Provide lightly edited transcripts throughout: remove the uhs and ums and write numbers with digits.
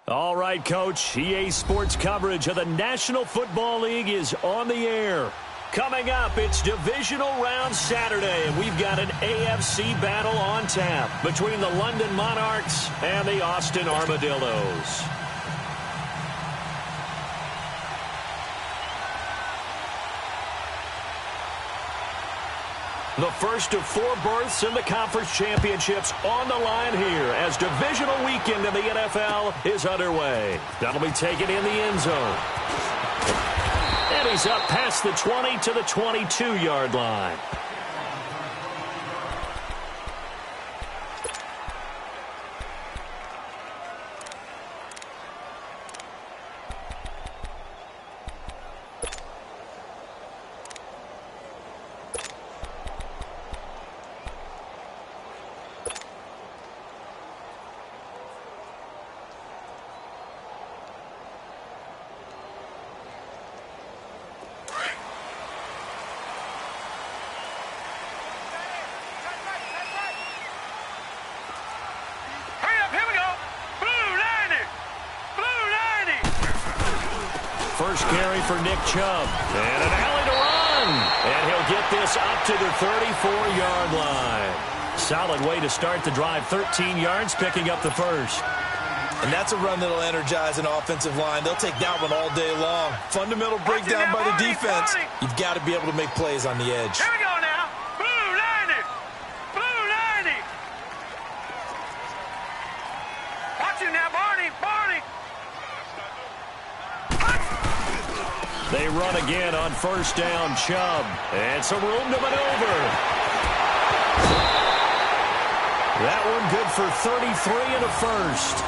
All right, Coach. EA Sports coverage of the National Football League is on the air. Coming up, it's Divisional Round Saturday, and we've got an AFC battle on tap between the London Monarchs and the Austin Armadillos. The first of 4 berths in the conference championships on the line here as divisional weekend in the NFL is underway. That'll be taken in the end zone. And he's up past the 20 to the 22-yard line. First carry for Nick Chubb. And an alley to run. And he'll get this up to the 34-yard line. Solid way to start the drive. 13 yards, picking up the first. And that's a run that'll energize an offensive line. They'll take that one all day long. Fundamental breakdown by the defense. You've got to be able to make plays on the edge. Here we go now. Blue 90. Blue 90. Watch him now, Barney. Barney. They run again on first down, Chubb. And some room to maneuver. That one good for 33 and a first.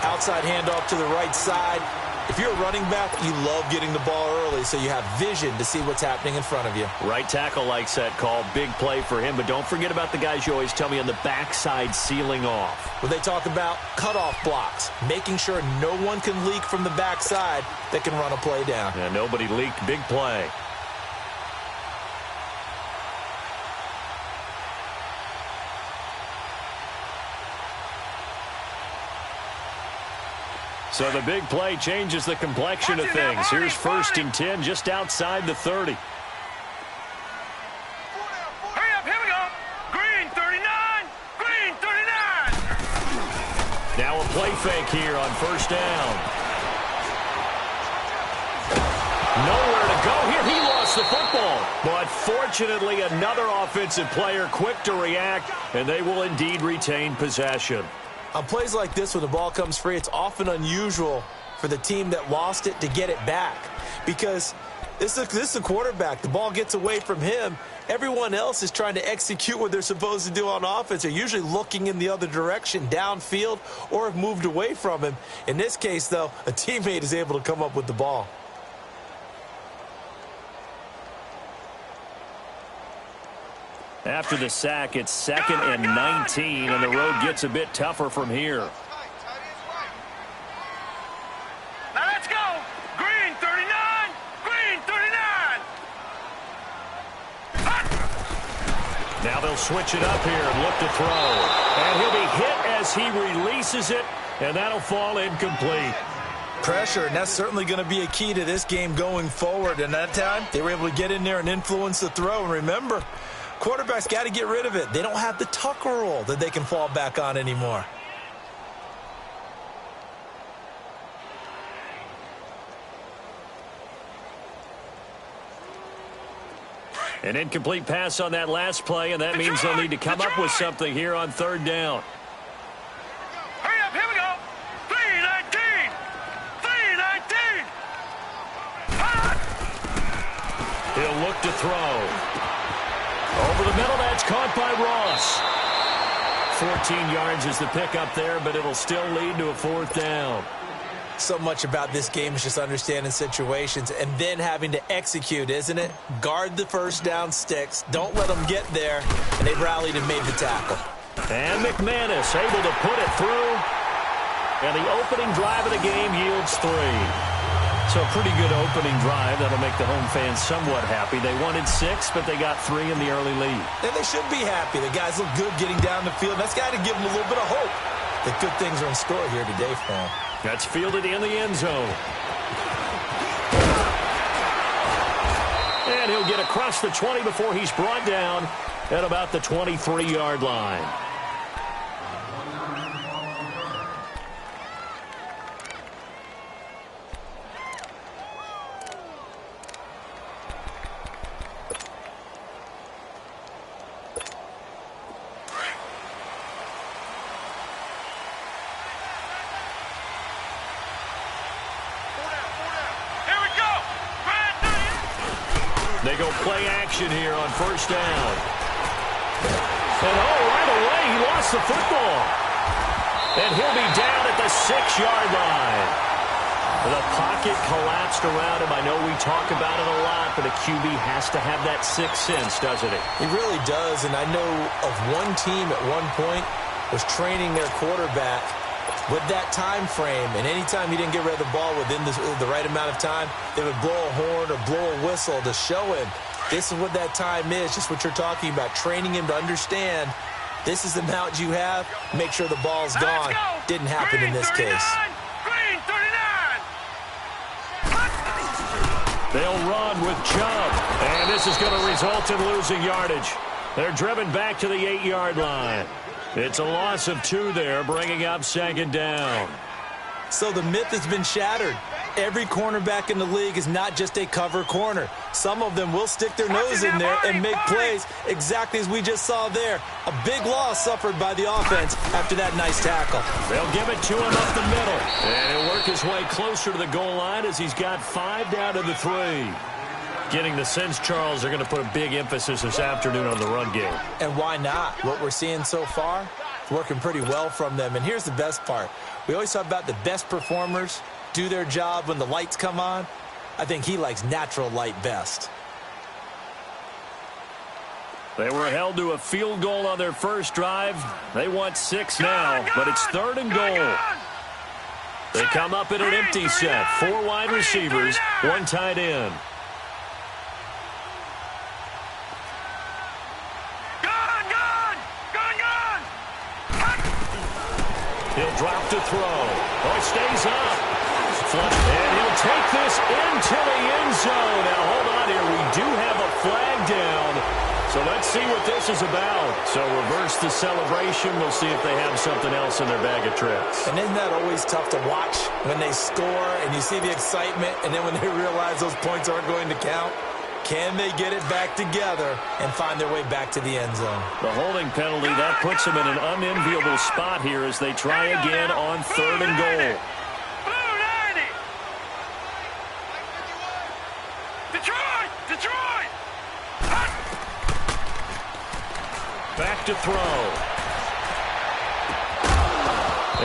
Outside handoff to the right side. If you're a running back, you love getting the ball early so you have vision to see what's happening in front of you. Right tackle likes that call. Big play for him. But don't forget about the guys you always tell me on the backside sealing off. When they talk about cutoff blocks, making sure no one can leak from the backside that can run a play down. Yeah, nobody leaked. Big play. So the big play changes the complexion of things. Here's first and 10 just outside the 30. Hurry up, here we go. Green 39. Green 39. Now a play fake here on first down. Nowhere to go here. He lost the football. But fortunately, another offensive player quick to react, and they will indeed retain possession. On plays like this, when the ball comes free, it's often unusual for the team that lost it to get it back. Because this is a quarterback. The ball gets away from him. Everyone else is trying to execute what they're supposed to do on offense. They're usually looking in the other direction, downfield, or have moved away from him. In this case, though, a teammate is able to come up with the ball. After the sack, it's 2nd and 19, and the road gets a bit tougher from here. Now let's go. Green 39. Green 39. Now they'll switch it up here and look to throw. And he'll be hit as he releases it, and that'll fall incomplete. Pressure, and that's certainly going to be a key to this game going forward. And that time, they were able to get in there and influence the throw. And remember, quarterbacks got to get rid of it. They don't have the Tucker rule that they can fall back on anymore. An incomplete pass on that last play, and that means they'll need to come up with something here on third down. Hurry up, here we go. 319. 319. He'll look to throw. Over the middle, that's caught by Ross. 14 yards is the pickup there, but it'll still lead to a fourth down. So much about this game is just understanding situations and then having to execute, isn't it? Guard the first down sticks. Don't let them get there. And they've rallied and made the tackle. And McManus able to put it through. And the opening drive of the game yields 3. So a pretty good opening drive. That'll make the home fans somewhat happy. They wanted 6, but they got 3 in the early lead. And they should be happy. The guys look good getting down the field. That's got to give them a little bit of hope that good things are in store here today for them. That's fielded in the end zone. And he'll get across the 20 before he's brought down at about the 23-yard line. They go play action here on first down. And right away, he lost the football. And he'll be down at the 6-yard line. The pocket collapsed around him. I know we talk about it a lot, but a QB has to have that sixth sense, doesn't he? He really does, and I know of one team at one point was training their quarterback with that time frame, and anytime he didn't get rid of the ball within the right amount of time, they would blow a horn or blow a whistle to show him this is what that time is, just what you're talking about, training him to understand this is the amount you have, make sure the ball's gone. Didn't happen in this case. Green 39. They'll run with Chubb, and this is going to result in losing yardage. They're driven back to the 8-yard line. It's a loss of 2 there, bringing up second down. So the myth has been shattered. Every cornerback in the league is not just a cover corner. Some of them will stick their nose in there and make plays exactly as we just saw there. A big loss suffered by the offense after that nice tackle. They'll give it to him up the middle. And he'll work his way closer to the goal line as he's got 5 down to the 3. Getting the sense, Charles, they're going to put a big emphasis this afternoon on the run game. And why not? What we're seeing so far, it's working pretty well from them. And here's the best part. We always talk about the best performers do their job when the lights come on. I think he likes natural light best. They were held to a field goal on their first drive. They want 6 now, but it's 3rd and goal. They come up in an empty set. 4 wide receivers, 1 tight end. He'll drop to throw. Oh, he stays up. And he'll take this into the end zone. Now, hold on here. We do have a flag down. So let's see what this is about. So reverse the celebration. We'll see if they have something else in their bag of tricks. And isn't that always tough to watch when they score and you see the excitement, and then when they realize those points aren't going to count? Can they get it back together and find their way back to the end zone? The holding penalty, that puts them in an unenviable spot here as they try again on 3rd and goal. Blue 90. Detroit! Detroit! Back to throw.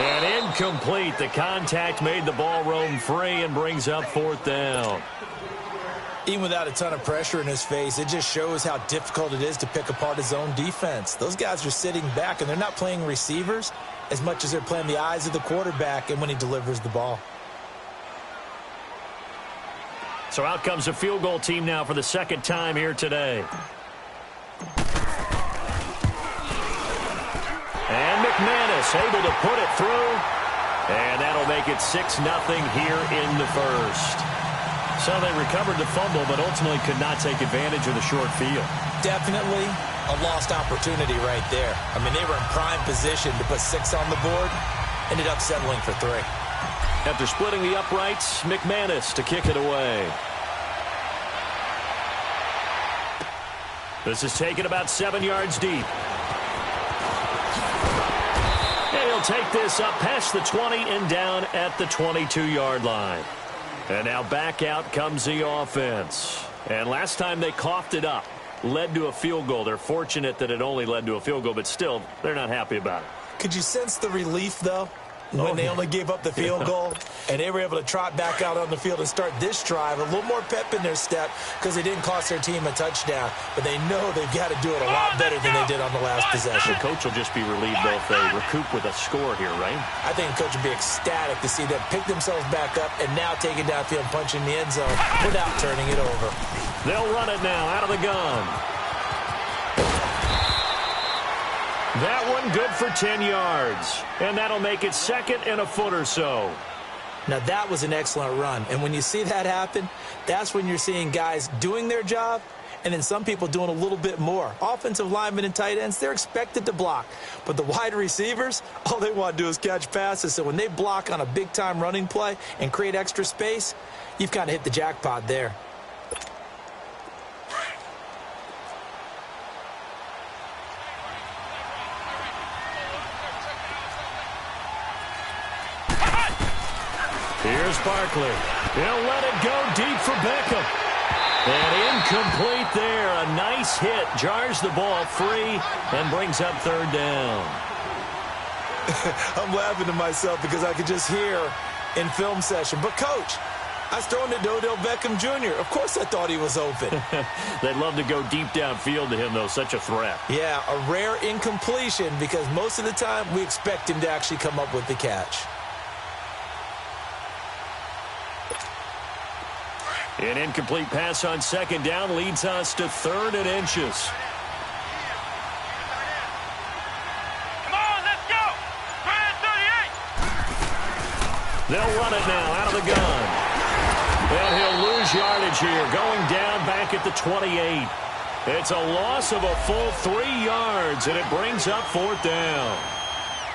And incomplete. The contact made the ball roam free and brings up 4th down. Even without a ton of pressure in his face, it just shows how difficult it is to pick apart his own defense. Those guys are sitting back, and they're not playing receivers as much as they're playing the eyes of the quarterback and when he delivers the ball. So out comes a field goal team now for the 2nd time here today. And McManus able to put it through. And that'll make it 6-0 here in the first. So they recovered the fumble, but ultimately could not take advantage of the short field. Definitely a lost opportunity right there. I mean, they were in prime position to put 6 on the board. Ended up settling for 3. After splitting the uprights, McManus to kick it away. This is taken about 7 yards deep. And he'll take this up past the 20 and down at the 22-yard line. And now back out comes the offense. And last time they coughed it up, led to a field goal. They're fortunate that it only led to a field goal, but still, they're not happy about it. Could you sense the relief, though, when they only gave up the field goal and they were able to trot back out on the field and start this drive? A little more pep in their step because they didn't cost their team a touchdown, but they know they've got to do it a lot better than they did on the last possession. The coach will just be relieved, though, if they recoup with a score here, right? I think the coach would be ecstatic to see them pick themselves back up and now take it downfield, punch in the end zone without turning it over. They'll run it now out of the gun. That one good for 10 yards. And that'll make it 2nd and a foot or so. Now, that was an excellent run. And when you see that happen, that's when you're seeing guys doing their job and then some people doing a little bit more. Offensive linemen and tight ends, they're expected to block. But the wide receivers, all they want to do is catch passes. So when they block on a big-time running play and create extra space, you've kind of hit the jackpot there. Here's Barkley. He'll let it go deep for Beckham. And incomplete there. A nice hit. Jars the ball free and brings up third down. I'm laughing to myself because I could just hear in film session. But, Coach, I was throwing to Odell Beckham Jr. Of course I thought he was open. They'd love to go deep downfield to him, though. Such a threat. Yeah, a rare incompletion because most of the time we expect him to actually come up with the catch. An incomplete pass on second down leads us to 3rd and inches. Come on, let's go. 38. They'll run it now out of the gun. And he'll lose yardage here, going down back at the 28. It's a loss of a full 3 yards, and it brings up 4th down.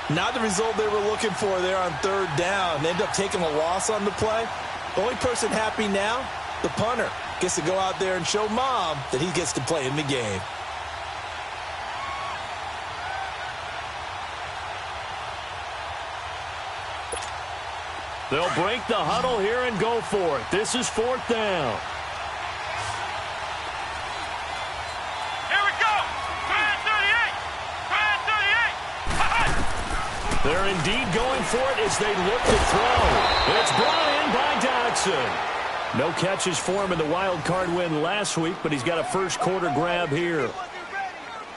Not the result they were looking for there on 3rd down. They end up taking a loss on the play. The only person happy now, the punter, gets to go out there and show Mom that he gets to play in the game. They'll break the huddle here and go for it. This is 4th down. Here we go. 38. They're indeed going for it as they look to throw. It's brought in by Dodson. No catches for him in the wild card win last week, but he's got a first quarter grab here.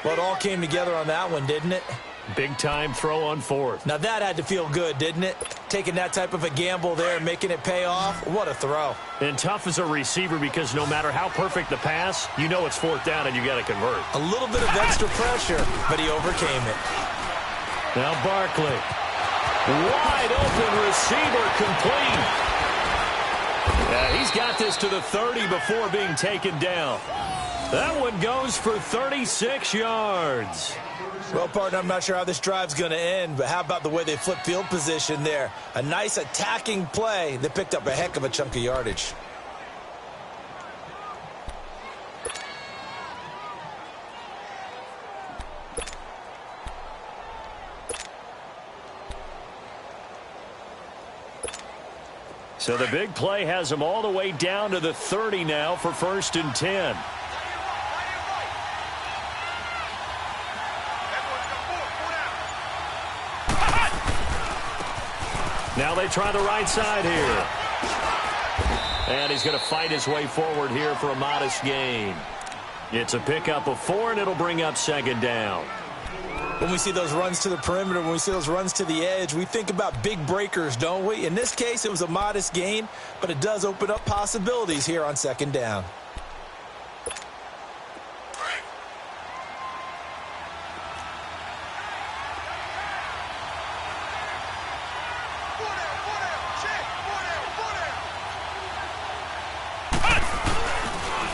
Well, it all came together on that one, didn't it? Big time throw on 4th. Now that had to feel good, didn't it? Taking that type of a gamble there and making it pay off. What a throw. And tough as a receiver because no matter how perfect the pass, you know it's 4th down and you got to convert. A little bit of extra pressure, but he overcame it. Now Barkley. Wide open receiver complete. He's got this to the 30 before being taken down. That one goes for 36 yards. Well, partner, I'm not sure how this drive's going to end, but how about the way they flipped field position there? A nice attacking play that picked up a heck of a chunk of yardage. So the big play has him all the way down to the 30 now for 1st and 10. Now they try the right side here. And he's going to fight his way forward here for a modest gain. It's a pickup of 4, and it'll bring up 2nd down. When we see those runs to the perimeter, when we see those runs to the edge, we think about big breakers, don't we? In this case, it was a modest gain, but it does open up possibilities here on 2nd down.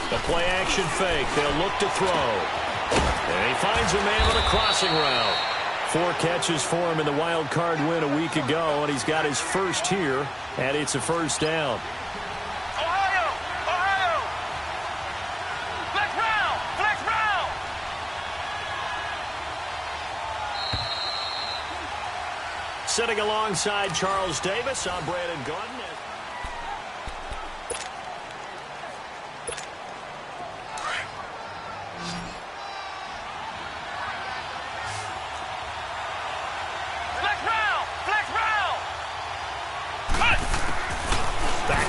The play-action fake. They'll look to throw. And he finds a man on a crossing route. 4 catches for him in the wild card win a week ago, and he's got his first here, and it's a 1st down. Ohio! Ohio! Flex round! Flex round! Sitting alongside Charles Davis, I'm Brandon Gordon.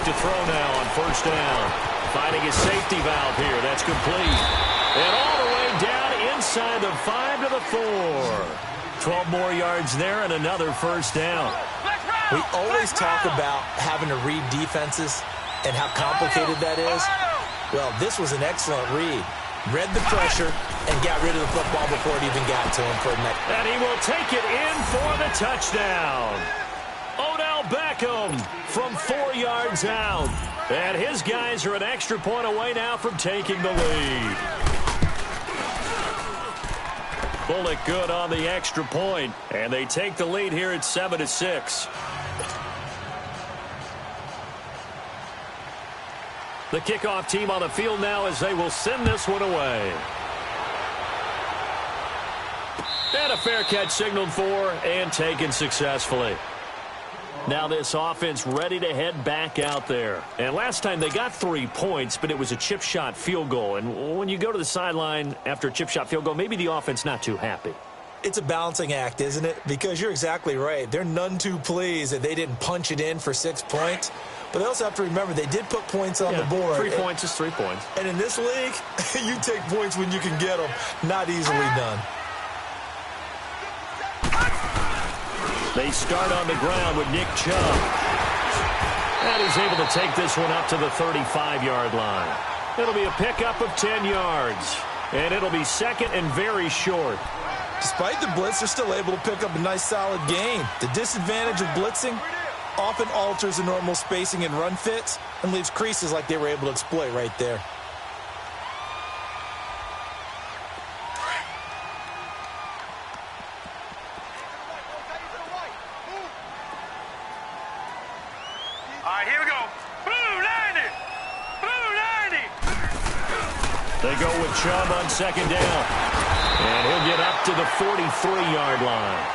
To throw now on 1st down. Finding his safety valve here. That's complete. And all the way down inside the 5 to the 4. 12 more yards there and another 1st down. We always talk about having to read defenses and how complicated that is. Well, this was an excellent read. Read the pressure and got rid of the football before it even got to him for a next. And he will take it in for the touchdown. Odell Beckham Beckham from 4 yards out. And his guys are an extra point away now from taking the lead. Bullock good on the extra point, and they take the lead here at 7-6. The kickoff team on the field now as they will send this one away. And a fair catch signaled for and taken successfully. Now this offense ready to head back out there. And last time they got 3 points, but it was a chip shot field goal. And when you go to the sideline after a chip shot field goal, maybe the offense not too happy. It's a balancing act, isn't it? Because you're exactly right. They're none too pleased that they didn't punch it in for 6 points. But they also have to remember they did put points on the board. 3 points is 3 points. And in this league, you take points when you can get them. Not easily done. They start on the ground with Nick Chubb. And he's able to take this one up to the 35-yard line. It'll be a pickup of 10 yards. And it'll be second and very short. Despite the blitz, they're still able to pick up a nice, solid gain. The disadvantage of blitzing often alters the normal spacing and run fits and leaves creases like they were able to exploit right there. All right, here we go. Blue 90. Blue 90. They go with Chubb on second down. And he'll get up to the 43-yard line.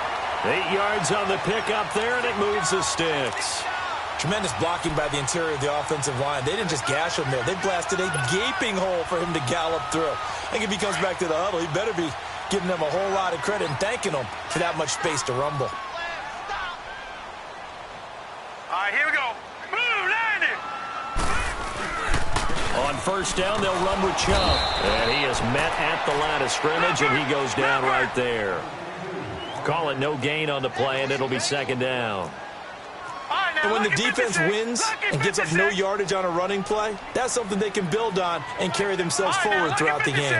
8 yards on the pickup there, and it moves the sticks. Tremendous blocking by the interior of the offensive line. They didn't just gash him there. They blasted a gaping hole for him to gallop through. I think if he comes back to the huddle, he better be giving them a whole lot of credit and thanking them for that much space to rumble. All right, here we go. Blue 90. On first down, they'll run with Chubb. And he is met at the line of scrimmage, and he goes down right there. Call it no gain on the play, and it'll be second down. And when the defense wins and gives up no yardage on a running play, that's something they can build on and carry themselves forward throughout the game.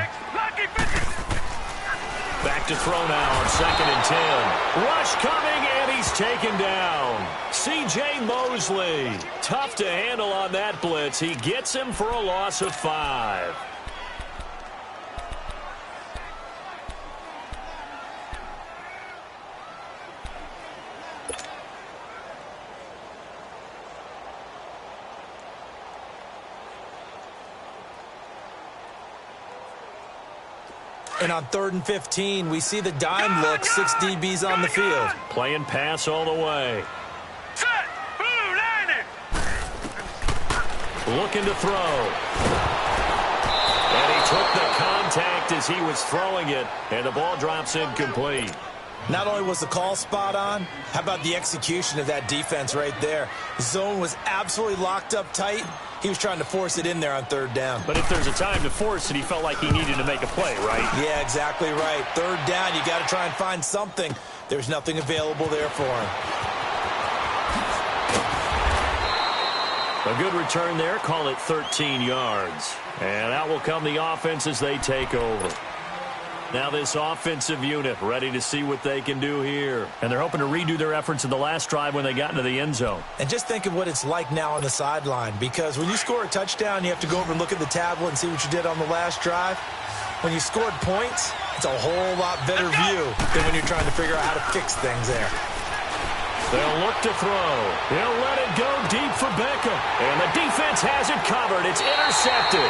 Back to throw now on second and 10. Rush coming, and he's taken down. C.J. Mosley. Tough to handle on that blitz. He gets him for a loss of 5. And on 3rd and 15, we see the dime look, 6 DBs on the field. Playing pass all the way. Set. Blue 90. Looking to throw. And he took the contact as he was throwing it, and the ball drops incomplete. Not only was the call spot on, how about the execution of that defense right there? The zone was absolutely locked up tight. He was trying to force it in there on 3rd down. But if there's a time to force it, he felt like he needed to make a play, right? Yeah, exactly right. 3rd down, you got to try and find something. There's nothing available there for him. A good return there. Call it 13 yards. And out will come the offense as they take over. Now this offensive unit ready to see what they can do here. And they're hoping to redo their efforts in the last drive when they got into the end zone. And just think of what it's like now on the sideline, because when you score a touchdown, you have to go over and look at the tablet and see what you did on the last drive. When you scored points, it's a whole lot better view than when you're trying to figure out how to fix things there. They'll look to throw. He'll let it go deep for Beckham. And the defense has it covered. It's intercepted.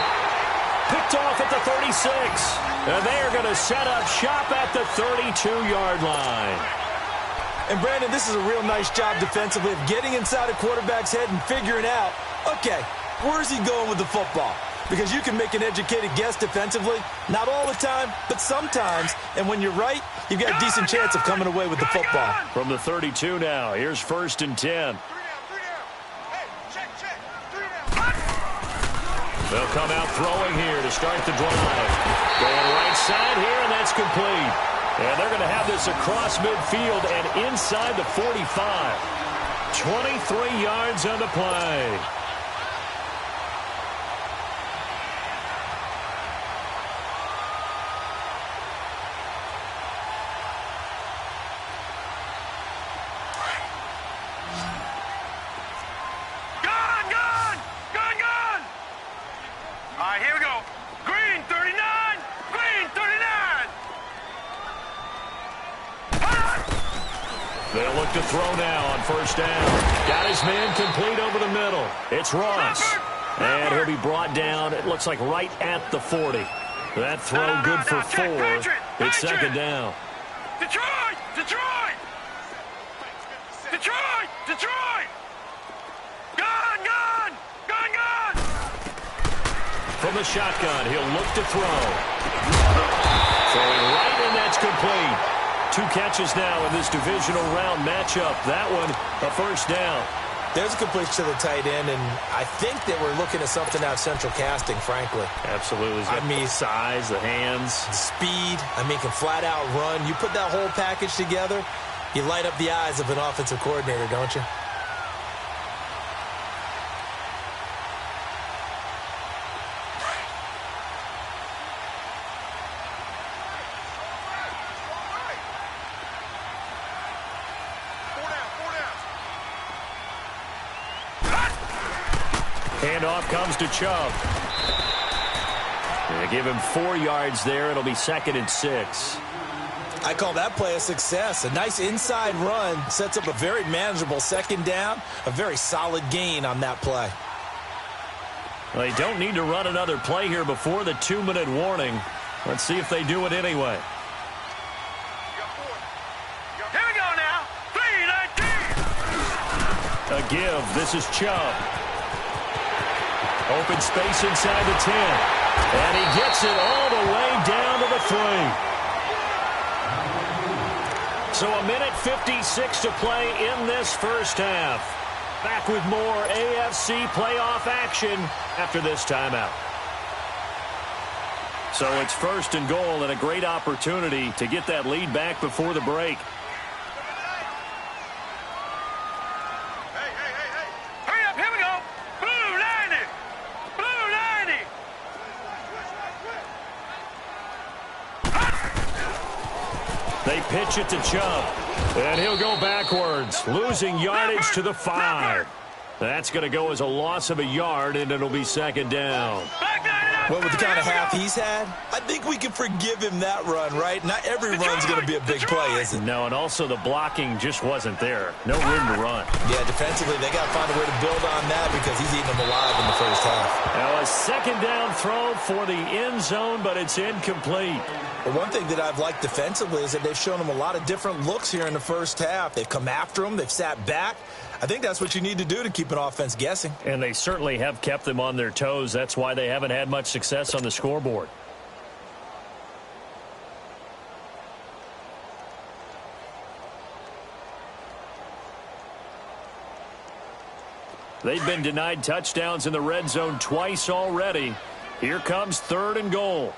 Picked off at the 36. And they are going to set up shop at the 32-yard line. And, Brandon, this is a real nice job defensively of getting inside a quarterback's head and figuring out, okay, where's he going with the football? Because you can make an educated guess defensively, not all the time, but sometimes. And when you're right, you've got a decent chance of coming away with the football. From the 32 now, here's 1st and 10. They'll come out throwing here to start the drive. Going right side here, and that's complete. And they're going to have this across midfield and inside the 45. 23 yards on the play. They'll look to throw now on first down. Got his man complete over the middle. It's Ross. And he'll be brought down, it looks like right at the 40. That throw good for 4. It's second down. Detroit! Detroit! Detroit! Detroit! Gone! Gone! Gone! Gone! From the shotgun, he'll look to throw. Throwing right, and that's complete. 2 catches now in this divisional round matchup. That one, a first down. There's a completion to the tight end, and I think that we're looking at something out of central casting, frankly. Absolutely. I mean, size, the hands. Speed. I mean, can flat out run. You put that whole package together, you light up the eyes of an offensive coordinator, don't you? Handoff comes to Chubb. They give him 4 yards there. It'll be 2nd and 6. I call that play a success. A nice inside run sets up a very manageable second down. A very solid gain on that play. Well, they don't need to run another play here before the 2-minute warning. Let's see if they do it anyway. Here we go now. 3-19. A give. This is Chubb. Open space inside the 10. And he gets it all the way down to the 3. So 1:56 to play in this first half. Back with more AFC playoff action after this timeout. So it's 1st and goal, and a great opportunity to get that lead back before the break. Hurry up. Here we go. Blue 90. Blue 90. They pitch it to Chubb, and he'll go backwards, losing yardage to the 5. That's going to go as a loss of a yard, and it'll be 2nd down. Well, with the kind of half he's had, I think we can forgive him that run, right? Not every run's going to be a big play, is it? No, and also the blocking just wasn't there. No room to run. Yeah, defensively, they got to find a way to build on that because he's eating them alive in the first half. Now a 2nd down throw for the end zone, but it's incomplete. Well, one thing that I've liked defensively is that they've shown him a lot of different looks here in the first half. They've come after him. They've sat back. I think that's what you need to do to keep an offense guessing. And they certainly have kept them on their toes. That's why they haven't had much success on the scoreboard. They've been denied touchdowns in the red zone twice already. Here comes 3rd and goal.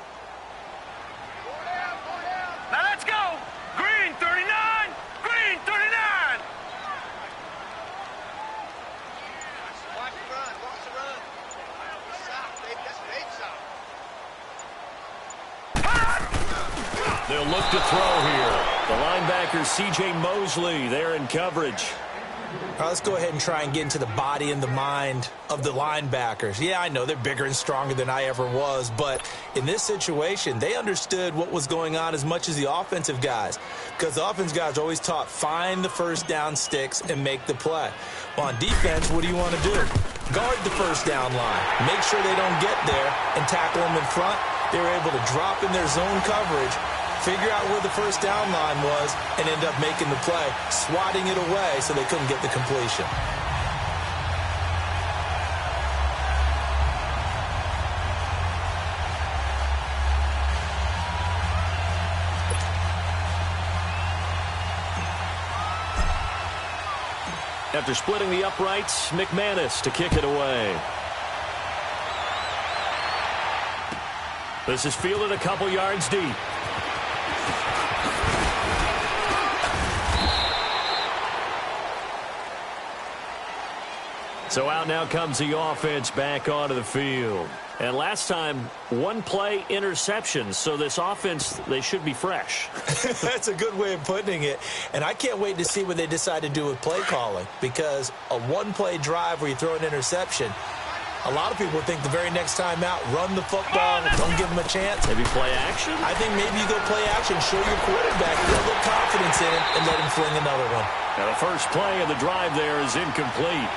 Now let's go. Green 39. Green 39. Watch the run. Watch the run. Stop, baby. That's a big shot. They'll look to throw here. The linebacker, C.J. Mosley, there in coverage. All right, let's go ahead and try and get into the body and the mind of the linebackers. Yeah, I know they're bigger and stronger than I ever was, but in this situation, they understood what was going on as much as the offensive guys, because the offensive guys are always taught, find the first down sticks and make the play. Well, on defense, what do you want to do? Guard the first down line. Make sure they don't get there and tackle them in front. They were able to drop in their zone coverage, figure out where the first down line was, and end up making the play, swatting it away so they couldn't get the completion. After splitting the uprights, McManus to kick it away. This is fielded a couple yards deep. So out now comes the offense back onto the field. And last time, 1 play interception. So this offense, they should be fresh. That's a good way of putting it. And I can't wait to see what they decide to do with play calling. Because a 1-play drive where you throw an interception, A lot of people think the very next time out, run the football, don't give him a chance. Maybe play action? I think maybe you go play action, show your quarterback, get a little confidence in him, and let him fling another one. Now the first play of the drive there is incomplete.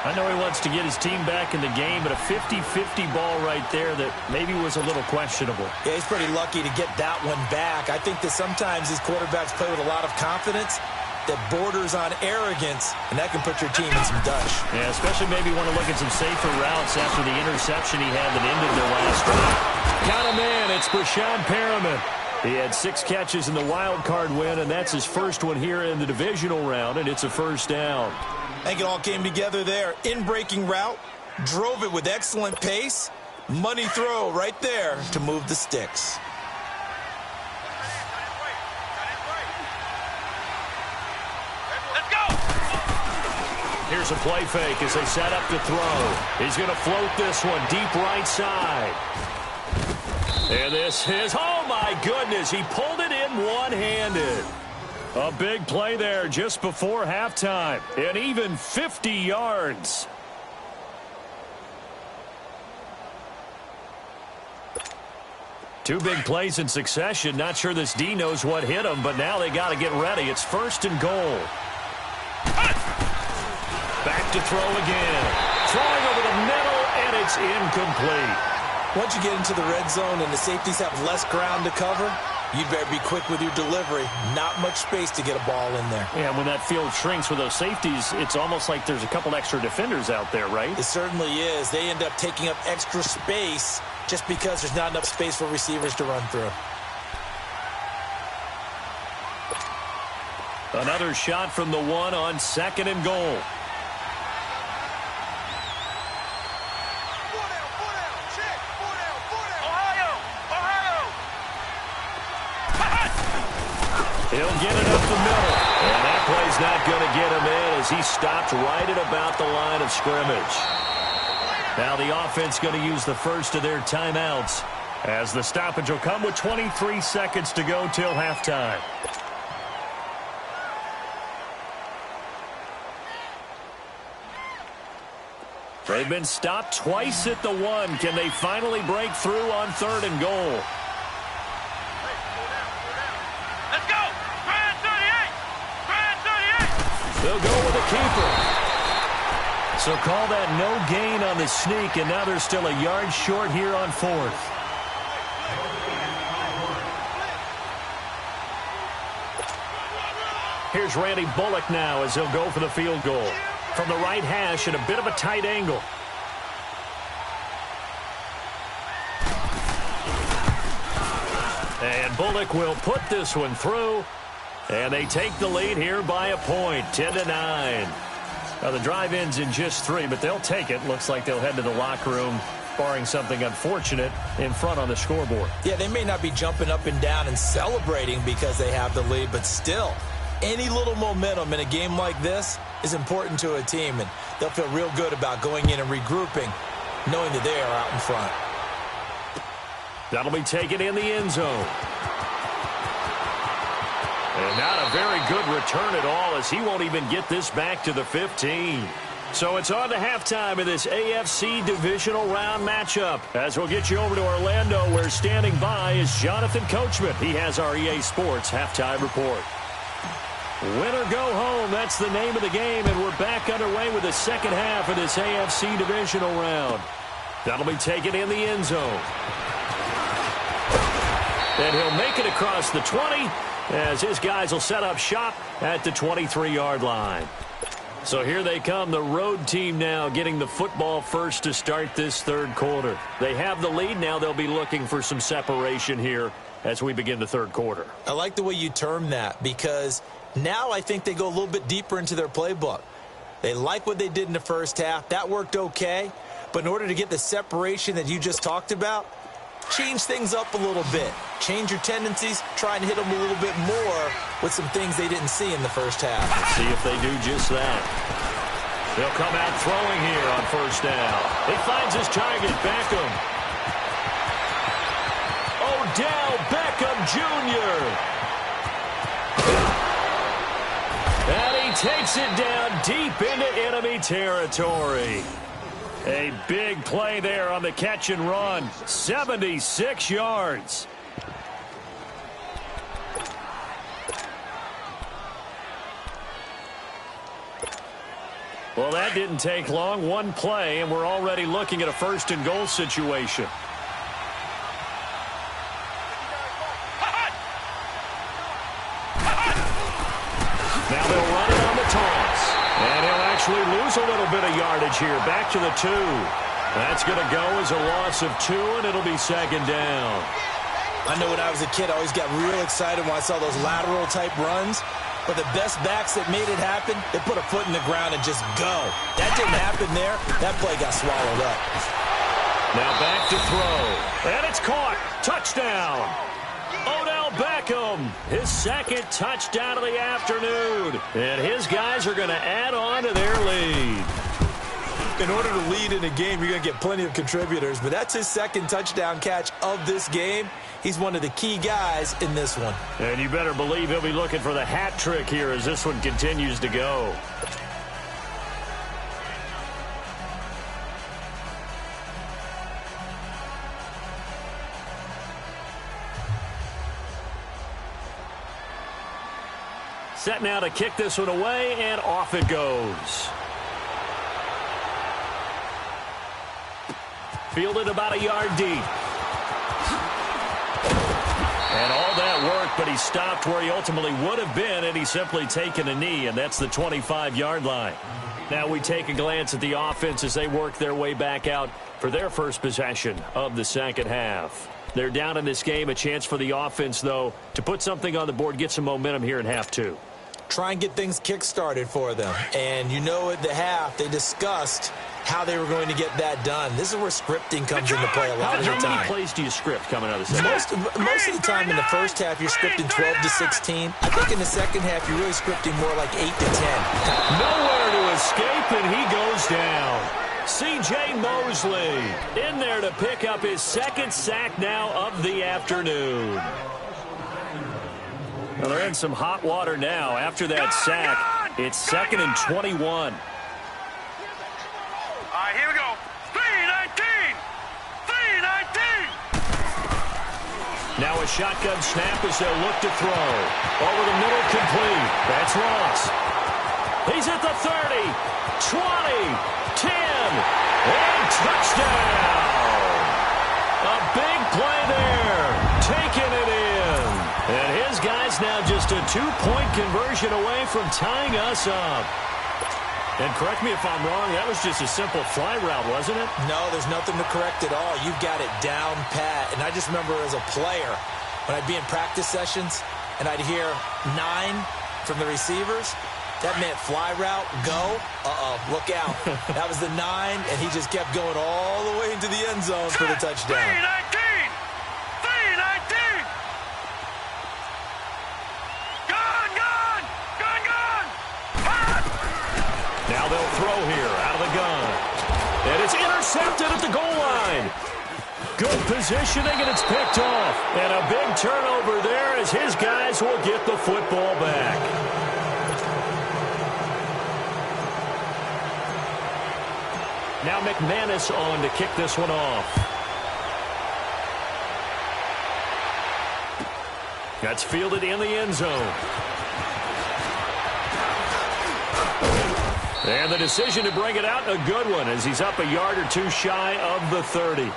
I know he wants to get his team back in the game, but a 50-50 ball right there that maybe was a little questionable. Yeah, he's pretty lucky to get that one back. I think that sometimes these quarterbacks play with a lot of confidence that borders on arrogance, and that can put your team in some dutch. Yeah, especially maybe want to look at some safer routes after the interception he had that ended their last drive. Count him in. It's Brashad Perriman. He had 6 catches in the wild card win, and that's his first one here in the divisional round, and it's a first down. I think it all came together there. In-breaking route, drove it with excellent pace. Money throw right there to move the sticks. Here's a play fake as they set up to throw. He's going to float this one deep right side. And this is, oh my goodness, he pulled it in one-handed. A big play there just before halftime, and even 50 yards. Two big plays in succession. Not sure this D knows what hit him, but now they got to get ready. It's 1st and goal. Back to throw again. Throwing over the middle, and it's incomplete. Once you get into the red zone and the safeties have less ground to cover, you better be quick with your delivery. Not much space to get a ball in there. Yeah, when that field shrinks with those safeties, it's almost like there's a couple extra defenders out there, right? It certainly is. They end up taking up extra space just because there's not enough space for receivers to run through. Another shot from the 1 on 2nd and goal. He'll get it up the middle. And that play's not going to get him in as he stopped right at about the line of scrimmage. Now the offense going to use the first of their timeouts as the stoppage will come with 23 seconds to go till halftime. They've been stopped twice at the 1. Can they finally break through on 3rd and goal? They'll go with a keeper. So call that no gain on the sneak, and now they're still a yard short here on 4th. Here's Randy Bullock now as he'll go for the field goal. From the right hash at a bit of a tight angle. And Bullock will put this one through. And they take the lead here by a point, 10-9. Now, the drive ends in just 3, but they'll take it. Looks like they'll head to the locker room, barring something unfortunate, in front on the scoreboard. Yeah, they may not be jumping up and down and celebrating because they have the lead, but still, any little momentum in a game like this is important to a team, and they'll feel real good about going in and regrouping, knowing that they are out in front. That'll be taken in the end zone. And not a very good return at all as he won't even get this back to the 15. So it's on to halftime of this AFC divisional round matchup. As we'll get you over to Orlando, where standing by is Jonathan Coachman. He has our EA Sports halftime report. Win or go home, that's the name of the game, and we're back underway with the second half of this AFC divisional round. That'll be taken in the end zone. And he'll make it across the 20 as his guys will set up shop at the 23-yard line. So here they come, the road team now getting the football first to start this 3rd quarter. They have the lead. Now they'll be looking for some separation here as we begin the 3rd quarter. I like the way you term that because now I think they go a little bit deeper into their playbook. They like what they did in the first half. That worked okay. But in order to get the separation that you just talked about, change things up a little bit. Change your tendencies. Try and hit them a little bit more with some things they didn't see in the first half. Let's see if they do just that. They'll come out throwing here on 1st down. He finds his target, Beckham. Odell Beckham Jr. And he takes it down deep into enemy territory. A big play there on the catch and run. 76 yards. Well, that didn't take long. One play, and we're already looking at a first and goal situation. Now they'll run it on the toss. And he'll actually lose a little bit of yardage here. Back to the 2. That's going to go as a loss of 2, and it'll be second down. I know when I was a kid, I always got real excited when I saw those lateral-type runs. But the best backs that made it happen, they put a foot in the ground and just go. That didn't happen there. That play got swallowed up. Now back to throw. And it's caught. Touchdown. Odell Beckham, his second touchdown of the afternoon. And his guys are going to add on to their lead. In order to lead in a game, you're going to get plenty of contributors. But that's his second touchdown catch of this game. He's one of the key guys in this one. And you better believe he'll be looking for the hat trick here as this one continues to go. Set now to kick this one away, and off it goes. Fielded about a yard deep. And all that work, but he stopped where he ultimately would have been, and he's simply taken a knee, and that's the 25-yard line. Now we take a glance at the offense as they work their way back out for their first possession of the second half. They're down in this game. A chance for the offense, though, to put something on the board, get some momentum here in half 2. Try and get things kick-started for them. And you know at the half, they discussed how they were going to get that done. This is where scripting comes into play a lot of the time. How many plays do you script coming out of the second? Most of the time in the first half, you're scripting 12 to 16. I think in the second half, you're really scripting more like 8 to 10. Nowhere to escape, and he goes down. C.J. Mosley in there to pick up his second sack now of the afternoon. Well, they're in some hot water now. After that sack, it's 2nd and 21. All right, here we go. 3-19. 3-19. Now a shotgun snap as they'll look to throw. Over the middle, complete. That's Ross. He's at the 30, 20, 10, and touchdown. A big play there. Taking it in. And his guys now just a 2-point conversion away from tying us up. And correct me if I'm wrong, that was just a simple fly route, wasn't it? No, there's nothing to correct at all. You've got it down pat. And I just remember as a player, when I'd be in practice sessions and I'd hear 9 from the receivers, that meant fly route, go, look out. That was the 9, and he just kept going all the way into the end zone for the touchdown. 3-19. 3-19. Now they'll throw here out of the gun. And it's intercepted at the goal line. Good positioning, and it's picked off. And a big turnover there as his guys will get the football back. Now McManus on to kick this one off. That's fielded in the end zone. And the decision to bring it out, a good one, as he's up a yard or two shy of the 30.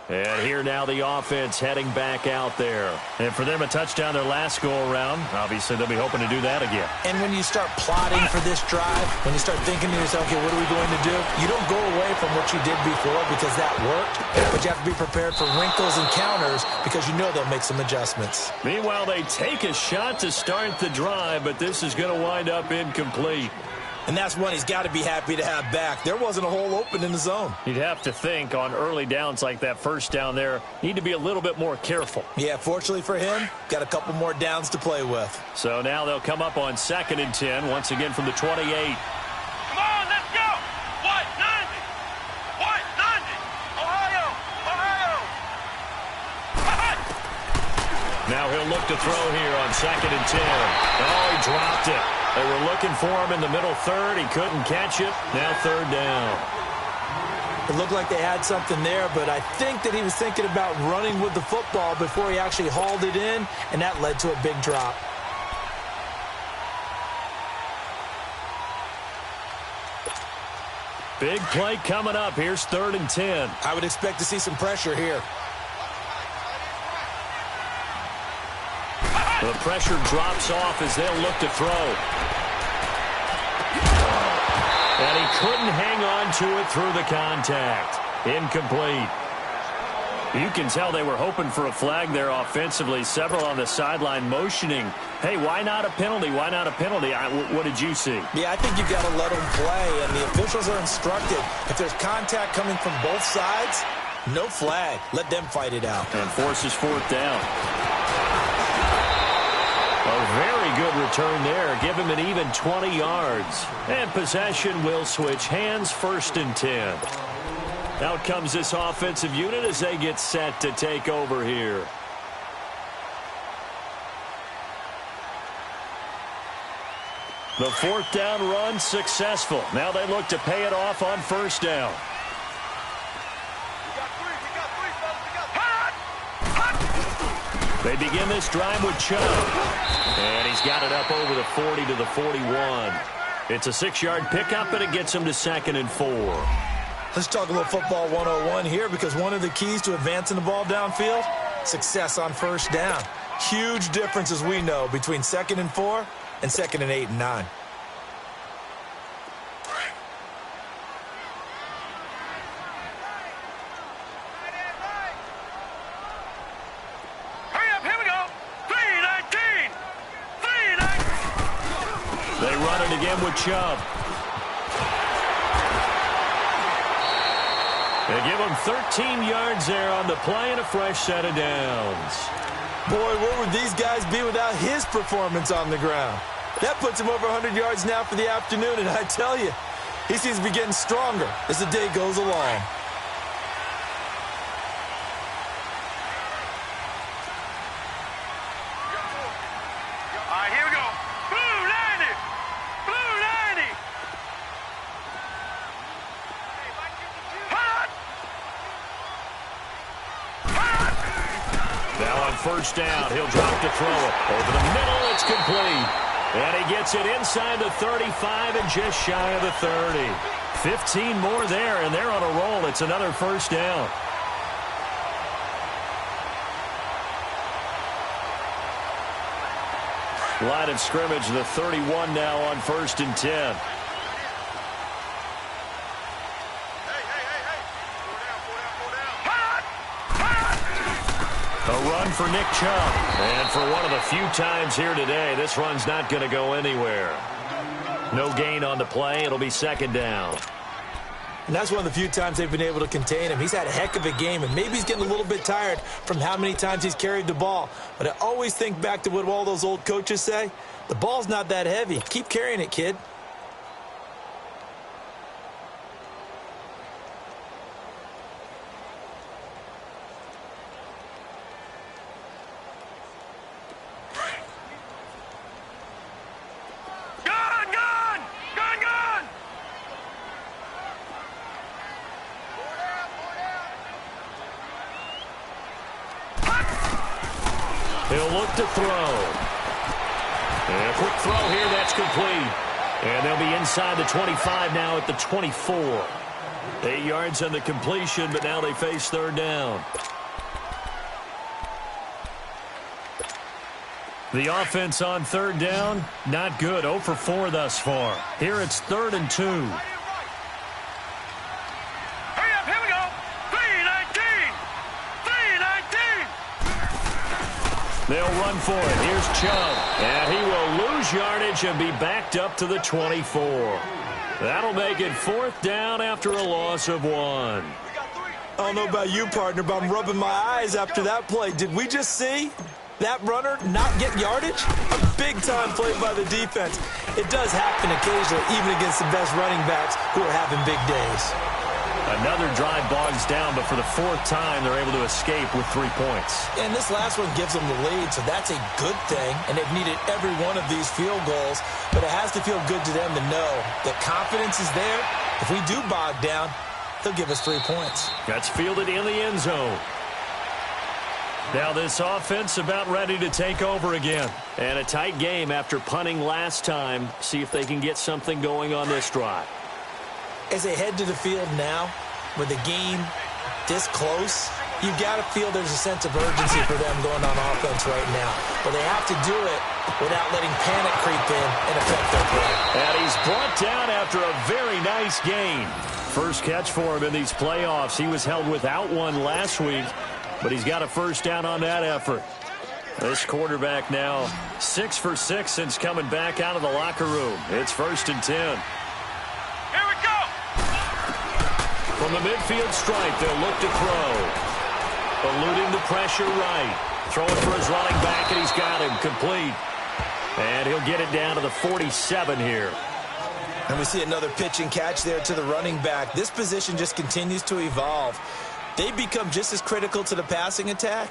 And here now the offense heading back out there. And for them, a touchdown their last go-around. Obviously, they'll be hoping to do that again. And when you start plotting for this drive, when you start thinking to yourself, okay, what are we going to do? You don't go away from what you did before because that worked. But you have to be prepared for wrinkles and counters because you know they'll make some adjustments. Meanwhile, they take a shot to start the drive, but this is going to wind up incomplete. And that's one he's got to be happy to have back. There wasn't a hole open in the zone. You'd have to think on early downs like that first down there, need to be a little bit more careful. Yeah, fortunately for him, got a couple more downs to play with. So now they'll come up on 2nd and 10, once again from the 28. Come on, let's go. 1, Now he'll look to throw here on 2nd and 10. Oh, he dropped it. They were looking for him in the middle third. He couldn't catch it. Now 3rd down. It looked like they had something there, but I think that he was thinking about running with the football before he actually hauled it in, and that led to a big drop. Big play coming up. Here's 3rd and 10. I would expect to see some pressure here. The pressure drops off as they'll look to throw. And he couldn't hang on to it through the contact. Incomplete. You can tell they were hoping for a flag there offensively. Several on the sideline motioning, hey, why not a penalty? Why not a penalty? What did you see? Yeah, I think you've got to let them play, and the officials are instructed. If there's contact coming from both sides, no flag. Let them fight it out. And forces 4th down. A very good return there. Give him an even 20 yards. And possession will switch hands. 1st and 10. Out comes this offensive unit as they get set to take over here. The 4th down run successful. Now they look to pay it off on 1st down. They begin this drive with Chubb. And he's got it up over the 40 to the 41. It's a 6-yard pickup, and it gets him to 2nd and 4. Let's talk a little football 101 here, because one of the keys to advancing the ball downfield, success on 1st down. Huge difference, as we know, between 2nd and 4 and 2nd and 8 and 9. Hurry up, here we go. 3-19. 3-19. They run it again with Chubb. They give him 13 yards there on the play and a fresh set of downs. Boy, where would these guys be without his performance on the ground? That puts him over 100 yards now for the afternoon, and I tell you, he seems to be getting stronger as the day goes along. All right, here we go. Blue 90. Blue 90. Hot. Now on 1st down, he'll drop to throw it. Over the middle, it's complete. And he gets it inside the 35 and just shy of the 30. 15 more there, and they're on a roll. It's another 1st down. Line of scrimmage, the 31 now on 1st and 10. A run for Nick Chubb. And for one of the few times here today, this run's not going to go anywhere. No gain on the play. It'll be 2nd down. And that's one of the few times they've been able to contain him. He's had a heck of a game, and maybe he's getting a little bit tired from how many times he's carried the ball. But I always think back to what all those old coaches say. The ball's not that heavy. Keep carrying it, kid. He'll look to throw. And a quick throw here, that's complete. And they'll be inside the 25 now at the 24. 8 yards on the completion, but now they face 3rd down. The offense on 3rd down, not good. 0 for 4 thus far. Here it's 3rd and 2. Hurry up, here we go. 3-19. 3-19. They'll run for it. Here's Chubb. And he will lose yardage and be backed up to the 24. That'll make it 4th down after a loss of 1. I don't know about you, partner, but I'm rubbing my eyes after that play. Did we just see that runner not get yardage? A big-time play by the defense. It does happen occasionally, even against the best running backs who are having big days. Another drive bogs down, but for the fourth time, they're able to escape with 3 points. And this last one gives them the lead, so that's a good thing. And they've needed every one of these field goals, but it has to feel good to them to know that confidence is there. If we do bog down, they'll give us 3 points. That's fielded in the end zone. Now this offense about ready to take over again. And a tight game after punting last time. See if they can get something going on this drive. As they head to the field now, with the game this close, you've got to feel there's a sense of urgency for them going on offense right now. But they have to do it without letting panic creep in and affect their play. And he's brought down after a very nice gain. First catch for him in these playoffs. He was held without one last week, but he's got a first down on that effort. This quarterback now 6 for 6 since coming back out of the locker room. It's 1st and 10. From the midfield stripe, they'll look to throw. Eluding the pressure right. Throwing for his running back, and he's got him complete. And he'll get it down to the 47 here. And we see another pitch and catch there to the running back. This position just continues to evolve. They become just as critical to the passing attack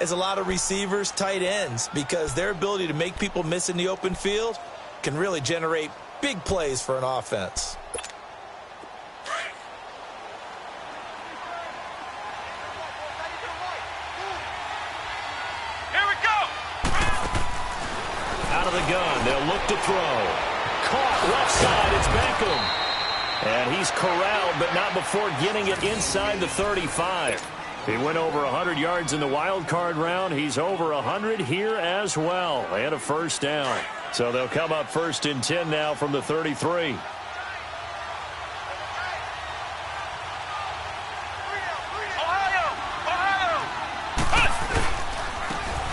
as a lot of receivers, tight ends, because their ability to make people miss in the open field can really generate big plays for an offense. Of the gun, they'll look to throw. Caught left side, it's Beckham. And he's corralled, but not before getting it inside the 35. He went over 100 yards in the wild card round. He's over 100 here as well. And a first down. So they'll come up 1st and 10 now from the 33.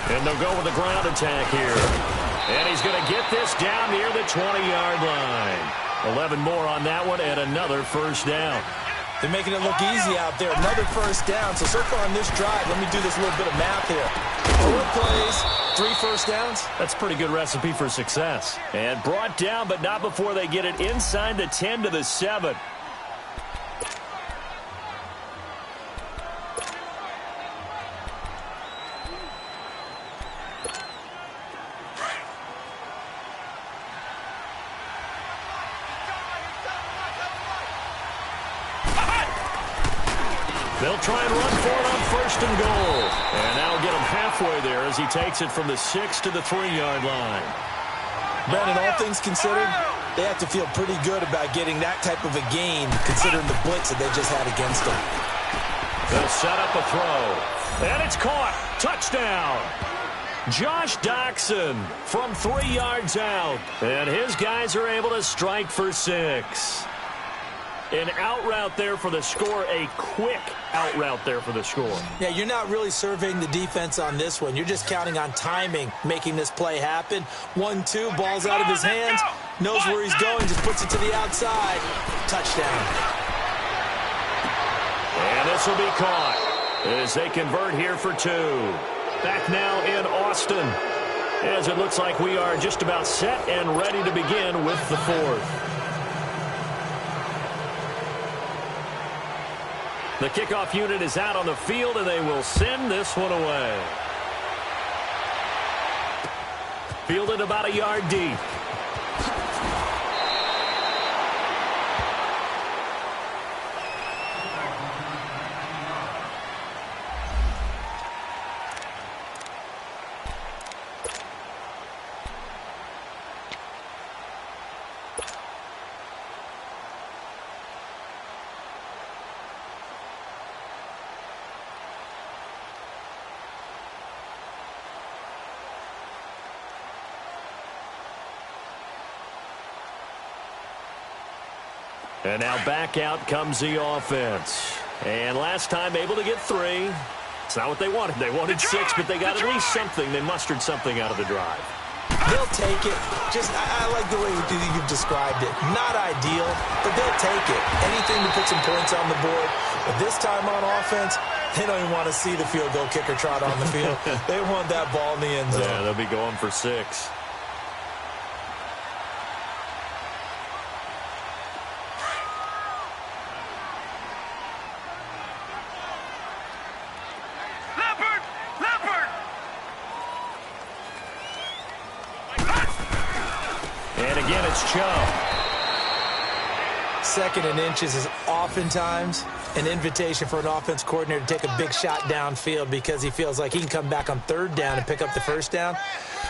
And they'll go with the ground attack here. And he's going to get this down near the 20-yard line. 11 more on that one and another first down. They're making it look easy out there. Another first down. So far on this drive, let me do this little bit of math here. 4 plays, 3 first downs. That's a pretty good recipe for success. And brought down, but not before they get it inside the 10 to the 7. They'll try and run for it on 1st and goal. And that'll get him halfway there as he takes it from the 6 to the 3-yard line. Brandon, all things considered, they have to feel pretty good about getting that type of a gain, considering the blitz that they just had against them. They'll set up a throw. And it's caught. Touchdown. Josh Doxson from 3 yards out. And his guys are able to strike for 6. An out route there for the score, a quick out route there for the score. Yeah, you're not really surveying the defense on this one. You're just counting on timing, making this play happen. 1-2, ball's out of his hands, knows where he's going, just puts it to the outside. Touchdown. And this will be caught as they convert here for 2. Back now in Austin, as it looks like we are just about set and ready to begin with the 4th. The kickoff unit is out on the field, and they will send this one away. Fielded about a yard deep. And now back out comes the offense. And last time able to get 3. It's not what they wanted. They wanted 6, but they got at least something. They mustered something out of the drive. They'll take it. I like the way you've described it. Not ideal, but they'll take it. Anything to put some points on the board. But this time on offense, they don't even want to see the field goal kicker trot on the field. They want that ball in the end zone. Yeah, they'll be going for 6. And again, it's Chubb. Second and inches is oftentimes an invitation for an offense coordinator to take a big shot downfield because he feels like he can come back on third down and pick up the first down.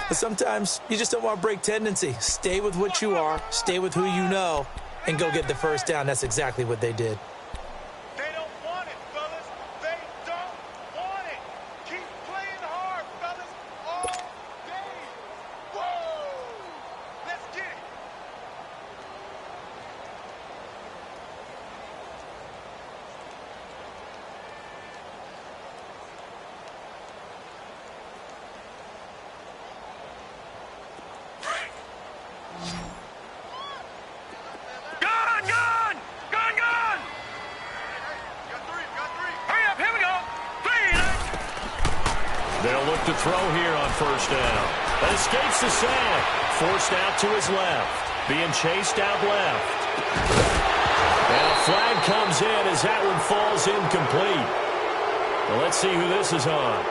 But sometimes you just don't want to break tendency. Stay with what you are, stay with who you know, and go get the first down. That's exactly what they did. They don't want it, fellas. They don't want it. Keep playing hard, fellas, all day. Whoa! Let's get it. They'll look to throw here on first down. But escapes the sack. Forced out to his left. Being chased out left. And a flag comes in as that one falls incomplete. Well, let's see who this is on.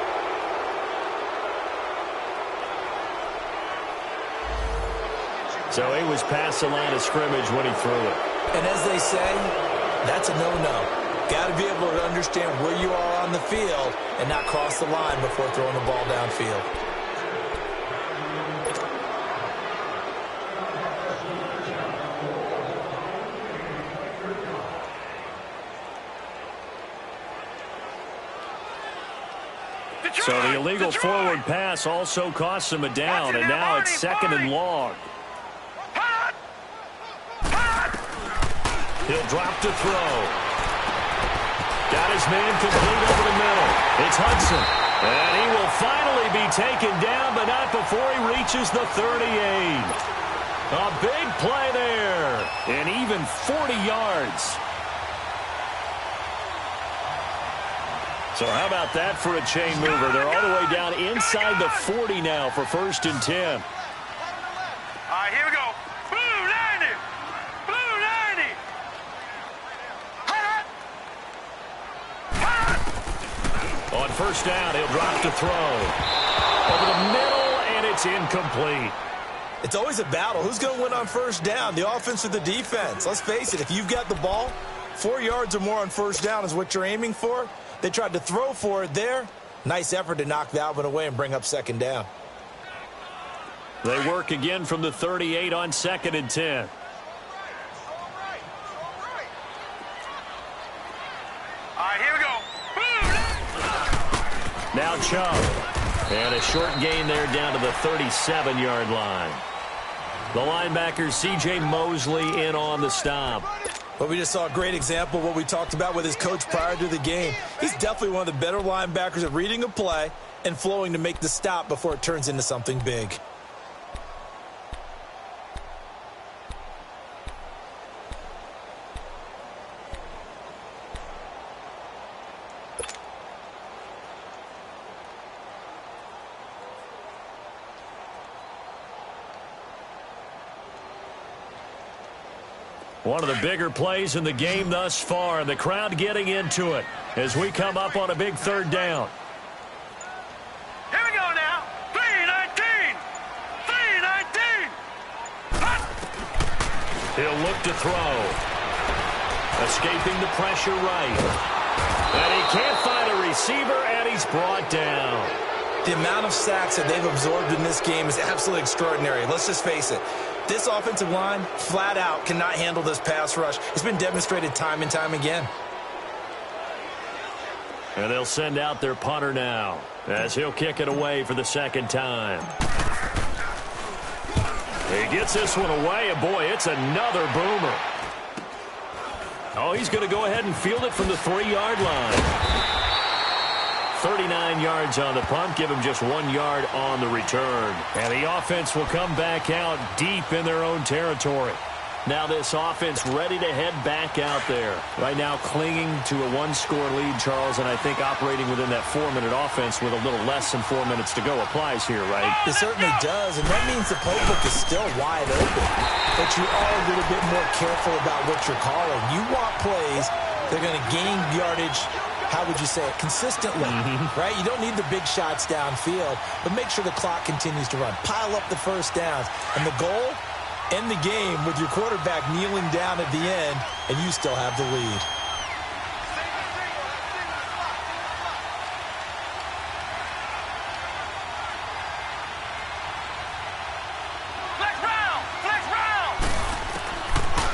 So he was past the line of scrimmage when he threw it. And as they say, that's a no-no. Got to be able to understand where you are on the field and not cross the line before throwing the ball downfield. So the illegal forward pass also costs him a down, and now it's second and long. He'll drop to throw. Got his man complete over the middle. It's Hudson. And he will finally be taken down, but not before he reaches the 38. A big play there. And even 40 yards. So how about that for a chain mover? They're all the way down inside the 40 now for 1st and 10. All right, here we go. Blue 90. Blue 90. On first down, he'll drop to throw. Over the middle, and it's incomplete. It's always a battle. Who's going to win on first down, the offense or the defense? Let's face it, if you've got the ball, 4 yards or more on first down is what you're aiming for. They tried to throw for it there. Nice effort to knock that one away and bring up second down. They work again from the 38 on 2nd and 10. All right, here we go. Now Chubb. And a short gain there down to the 37-yard line. The linebacker, C.J. Mosley, in on the stop. But we just saw a great example of what we talked about with his coach prior to the game. He's definitely one of the better linebackers at reading a play and flowing to make the stop before it turns into something big. One of the bigger plays in the game thus far, and the crowd getting into it as we come up on a big 3rd down. Here we go now. 3-19. 3-19. He'll look to throw. Escaping the pressure right. And he can't find a receiver, and he's brought down. The amount of sacks that they've absorbed in this game is absolutely extraordinary. Let's just face it. This offensive line, flat out, cannot handle this pass rush. It's been demonstrated time and time again. And they'll send out their punter now as he'll kick it away for the 2nd time. He gets this one away, and boy, it's another boomer. Oh, he's going to go ahead and field it from the 3-yard line. 39 yards on the punt, give him just 1 yard on the return. And the offense will come back out deep in their own territory. Now this offense ready to head back out there. Right now clinging to a 1-score lead, Charles, and I think operating within that 4-minute offense with a little less than 4 minutes to go applies here, right? It certainly does, and that means the playbook is still wide open. But you are a little bit more careful about what you're calling. You want plays that are going to gain yardage, how would you say it, consistently, right? You don't need the big shots downfield, but make sure the clock continues to run. Pile up the first downs. And the goal, End the game with your quarterback kneeling down at the end, and you still have the lead.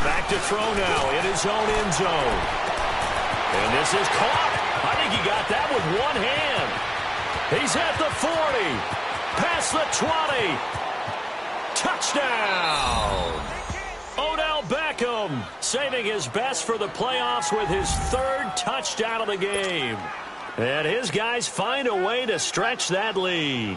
Back to throw now in his own end zone. And this is caught. I think he got that with one hand. He's at the 40. Past the 20. Touchdown. Odell Beckham saving his best for the playoffs with his third touchdown of the game. And his guys find a way to stretch that lead.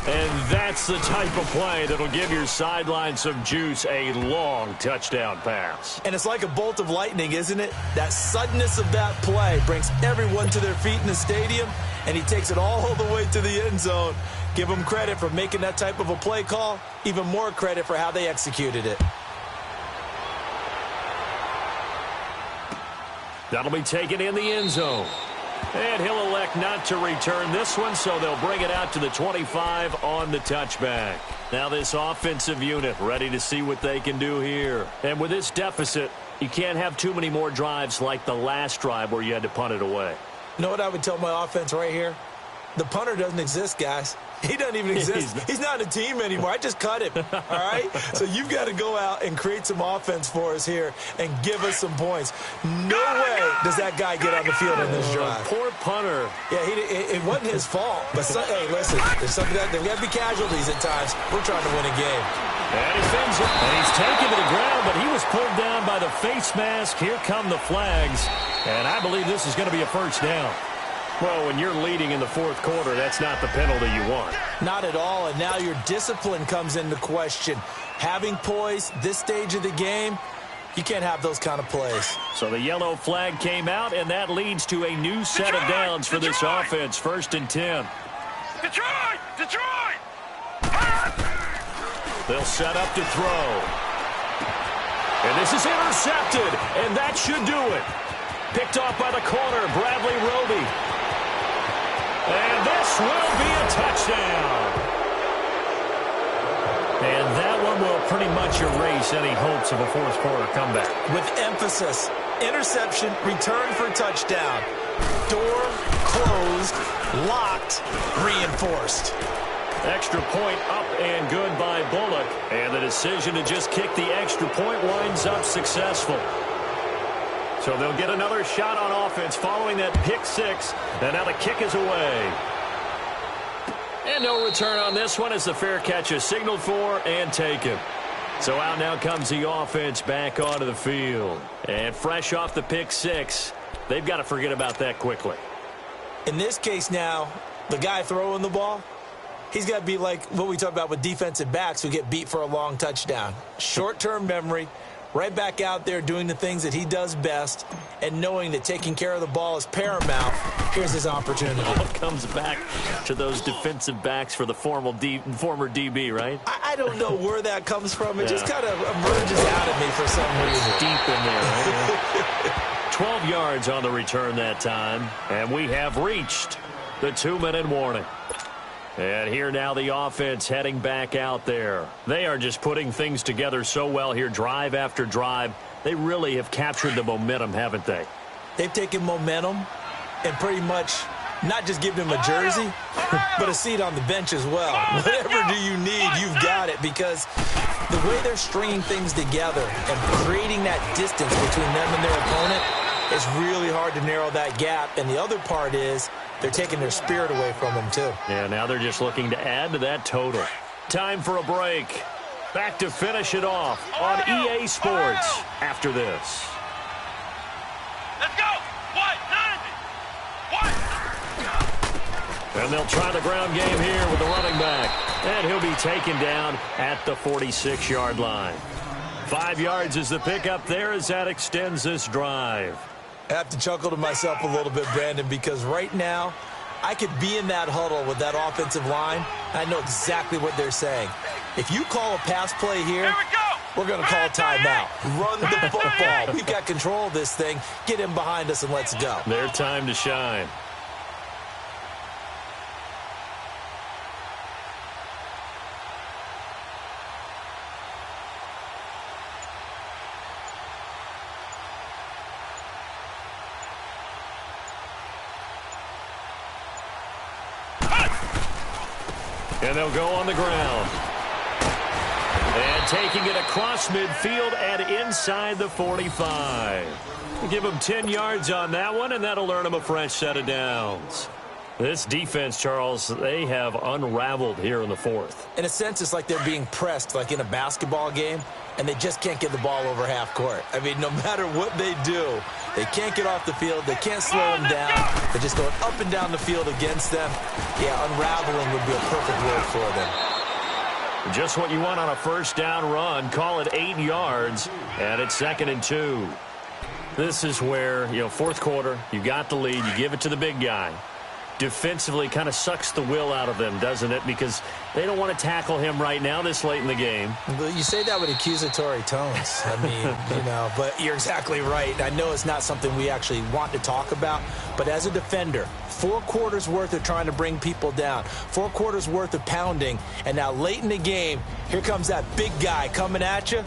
And that's the type of play that'll give your sideline some juice, a long touchdown pass. And it's like a bolt of lightning, isn't it? That suddenness of that play brings everyone to their feet in the stadium, and he takes it all the way to the end zone. Give him credit for making that type of a play call, even more credit for how they executed it. That'll be taken in the end zone. And he'll elect not to return this one, so they'll bring it out to the 25 on the touchback. Now this offensive unit ready to see what they can do here. And with this deficit, you can't have too many more drives like the last drive where you had to punt it away. You know what I would tell my offense right here? The punter doesn't exist, guys. He doesn't even exist. He's not a team anymore. I just cut him, all right? So you've got to go out and create some offense for us here and give us some points. No way does that guy get on the field in this drive. Poor punter. Yeah, it wasn't his fault. But, hey, listen, there's got to be casualties at times. We're trying to win a game. And he fins it. And he's taken to the ground, but he was pulled down by the face mask. Here come the flags. And I believe this is going to be a first down. Well, when you're leading in the fourth quarter, that's not the penalty you want. Not at all, and now your discipline comes into question. Having poise this stage of the game, you can't have those kind of plays. So the yellow flag came out, and that leads to a new set of downs for this offense. 1st and 10. Detroit! Detroit! They'll set up to throw. And this is intercepted, and that should do it. Picked off by the corner, Bradley Roby. And this will be a touchdown. And that one will pretty much erase any hopes of a fourth quarter comeback. With emphasis, interception, return for touchdown. Door closed, locked, reinforced. Extra point up and good by Bullock. And the decision to just kick the extra point winds up successful. So they'll get another shot on offense following that pick six. And now the kick is away. And no return on this one as the fair catch is signaled for and taken. So out now comes the offense back onto the field. And fresh off the pick six, they've got to forget about that quickly. In this case now, the guy throwing the ball, he's got to be like what we talk about with defensive backs who get beat for a long touchdown. Short-term memory. Right back out there doing the things that he does best and knowing that taking care of the ball is paramount. Here's his opportunity. All comes back to those defensive backs for the former DB, right? I don't know where that comes from. It just kind of emerges out of me for some reason. Deep in there, right? 12 yards on the return that time. And we have reached the 2-minute warning. And here now the offense heading back out there. They are just putting things together so well here, drive after drive. They really have captured the momentum, haven't they? They've taken momentum and pretty much not just given him a jersey, but a seat on the bench as well. Whatever do you need, you've got it, because the way they're stringing things together and creating that distance between them and their opponent, it's really hard to narrow that gap. And the other part is they're taking their spirit away from them, too. Yeah, now they're just looking to add to that total. Time for a break. Back to finish it off on EA Sports after this. Let's go! What? What? And they'll try the ground game here with the running back. And he'll be taken down at the 46-yard line. 5 yards is the pickup there as that extends this drive. I have to chuckle to myself a little bit, Brandon, because right now I could be in that huddle with that offensive line. I know exactly what they're saying. If you call a pass play here, we're going to call a timeout. Run the football. We've got control of this thing. Get him behind us and let's go. Their time to shine. And they'll go on the ground. And taking it across midfield and inside the 45. Give them 10 yards on that one, and that'll earn them a fresh set of downs. This defense, Charles, they have unraveled here in the fourth. In a sense, it's like they're being pressed like in a basketball game, and they just can't get the ball over half court. I mean, no matter what they do, they can't get off the field. They can't slow them down. They're just going up and down the field against them. Yeah, unraveling would be a perfect word for them. Just what you want on a first down run. Call it 8 yards, and it's 2nd and 2. This is where, fourth quarter, you got the lead, you give it to the big guy. Defensively kind of sucks the will out of them, doesn't it? Because they don't want to tackle him right now this late in the game. You say that with accusatory tones. I mean, but you're exactly right. I know it's not something we actually want to talk about, but as a defender, 4 quarters worth of trying to bring people down, 4 quarters worth of pounding, and now late in the game, here comes that big guy coming at you.